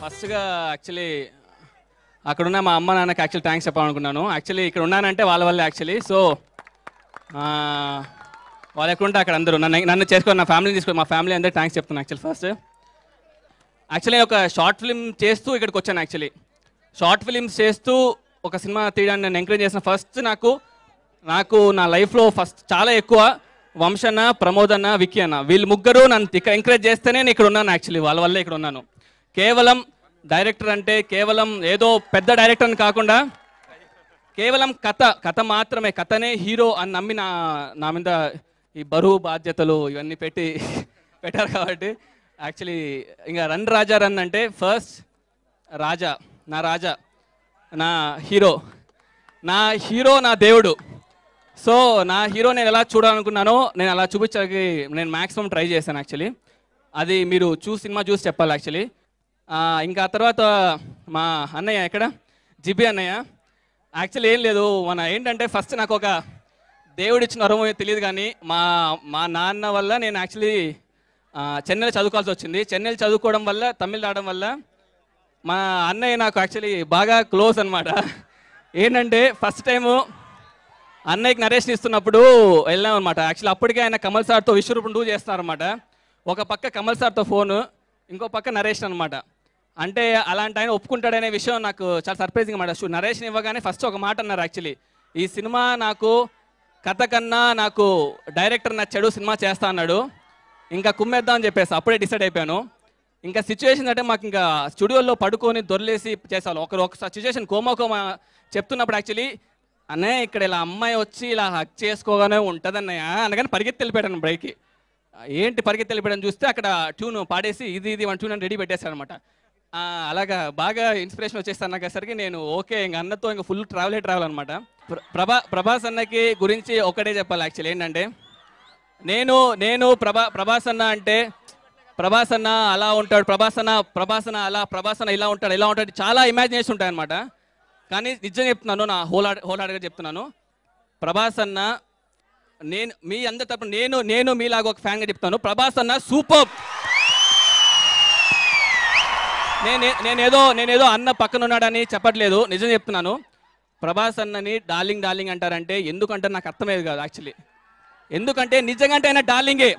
ఫస్ట్గా యాక్చువల్లీ అక్కడున్న మా అమ్మ నాన్నకి యాక్చువల్లీ థ్యాంక్స్ చెప్పాలనుకున్నాను. యాక్చువల్లీ ఇక్కడ ఉన్నానంటే వాళ్ళ వల్లే యాక్చువల్లీ. సో వాళ్ళు ఎక్కడుంటే అక్కడ అందరూ నన్ను చేసుకొని నా ఫ్యామిలీని తీసుకొని మా ఫ్యామిలీ అందరికీ థ్యాంక్స్ చెప్తున్నాను. యాక్చువల్లీ ఒక షార్ట్ ఫిల్మ్ చేస్తూ ఇక్కడికి వచ్చాను. యాక్చువల్లీ షార్ట్ ఫిలిమ్స్ చేస్తూ ఒక సినిమా తీయడానికి నేను ఎంకరేజ్ చేసిన ఫస్ట్ నాకు నా లైఫ్లో ఫస్ట్ చాలా ఎక్కువ వంశన్న, ప్రమోద్ అన్న, విక్కీ అన్న, వీళ్ళు ముగ్గురు నన్ను ఎంకరేజ్ చేస్తేనే నేను ఇక్కడ ఉన్నాను. యాక్చువల్లీ వాళ్ళ వల్లే ఇక్కడ ఉన్నాను. కేవలం డైరెక్టర్ అంటే కేవలం ఏదో పెద్ద డైరెక్టర్ అని కాకుండా కేవలం కథ మాత్రమే, కథనే హీరో అని నమ్మి నా మీద ఈ బరువు బాధ్యతలు ఇవన్నీ పెట్టారు కాబట్టి యాక్చువల్లీ ఇంకా రన్ రాజా రన్ అంటే ఫస్ట్ రాజా నా హీరో నా దేవుడు. సో నా హీరో నేను ఎలా చూడాలనుకున్నానో నేను అలా చూపించడానికి నేను మ్యాక్సిమం ట్రై చేశాను. యాక్చువల్లీ అది మీరు సినిమా చూసి చెప్పాలి. యాక్చువల్లీ ఇంకా తర్వాత మా అన్నయ్య ఎక్కడ జిబి అన్నయ్య యాక్చువల్లీ ఏం లేదు, ఏంటంటే ఫస్ట్ నాకు ఒక దేవుడు ఇచ్చిన వరం తెలియదు కానీ మా నాన్న వల్ల నేను యాక్చువల్లీ చెన్నైలో చదువుకోవాల్సి వచ్చింది. చెన్నైలో చదువుకోవడం వల్ల తమిళ రావడం వల్ల మా అన్నయ్య నాకు యాక్చువల్లీ బాగా క్లోజ్ అనమాట. ఏంటంటే ఫస్ట్ టైము అన్నయ్యకి నరేషన్ ఇస్తున్నప్పుడు వెళ్ళాం అనమాట. యాక్చువల్లీ అప్పటికే ఆయన కమల్ సార్తో విశ్వరూపం 2 చేస్తున్నారనమాట. ఒక పక్క కమల్ సార్తో ఫోను, ఇంకో పక్క నరేషన్ అనమాట. అంటే అలాంటి ఆయన ఒప్పుకుంటాడనే విషయం నాకు చాలా సర్ప్రైజింగ్ అనమాట. నరేషన్ ఇవ్వగానే ఫస్ట్ ఒక మాట అన్నారు, యాక్చువల్లీ ఈ సినిమా నాకు కథ కన్నా నాకు డైరెక్టర్ నచ్చాడు, సినిమా చేస్తా అన్నాడు, ఇంకా కుమ్మేద్దాం అని చెప్పేసి అప్పుడే డిసైడ్ అయిపోయాను. ఇంకా సిచ్యువేషన్ అంటే మాకు ఇంకా స్టూడియోలో పడుకొని దొరలేసి చేసాను. ఒక సిచ్యువేషన్ కోమా చెప్తున్నప్పుడు యాక్చువల్లీ అన్నయ్య ఇక్కడ ఇలా అమ్మాయి వచ్చి ఇలా హక్ చేసుకోగానే ఉంటుంది అన్నయ్య అనగానే పరిగెత్తి వెళ్ళిపోయాను బైక్కి. ఏంటి పరిగెత్తి వెళ్ళిపోయాను చూస్తే అక్కడ ట్యూన్ పాడేసి ఇది 1 ట్యూన్ అని రెడీ పెట్టేశాను అనమాట. అలాగా బాగా ఇన్స్పిరేషన్ వచ్చేస్తాను అన్నసరికి నేను ఓకే ఇంకా అన్నతో ఇంకా ఫుల్ ట్రావెల్ అనమాట. ప్రభాస్ అన్నకి గురించి ఒకటే చెప్పాలి. యాక్చువల్లీ ఏంటంటే నేను ప్రభాస్ అన్న అంటే ప్రభాస్ అన్న అలా ఉంటాడు, ప్రభాస్ అన్న అలా, ప్రభాస్ అన్న ఇలా ఉంటాడు చాలా ఇమాజినేషన్ ఉంటాయన్నమాట. కానీ నిజంగా చెప్తున్నాను, నా హోల్హార్ట్గా చెప్తున్నాను, ప్రభాస్ అన్న మీ అందరి తరపున నేను మీలాగా ఒక ఫ్యాన్గా చెప్తాను, ప్రభాస్ అన్న సూపర్. నేనేదో అన్న పక్కన ఉన్నాడని చెప్పట్లేదు, నిజం చెప్తున్నాను. ప్రభాస్ అన్నని డార్లింగ్ అంటారంటే ఎందుకంటే నాకు అర్థమయ్యేది కాదు యాక్చువల్లీ. ఎందుకంటే నిజంగా అంటే ఆయన డార్లింగే.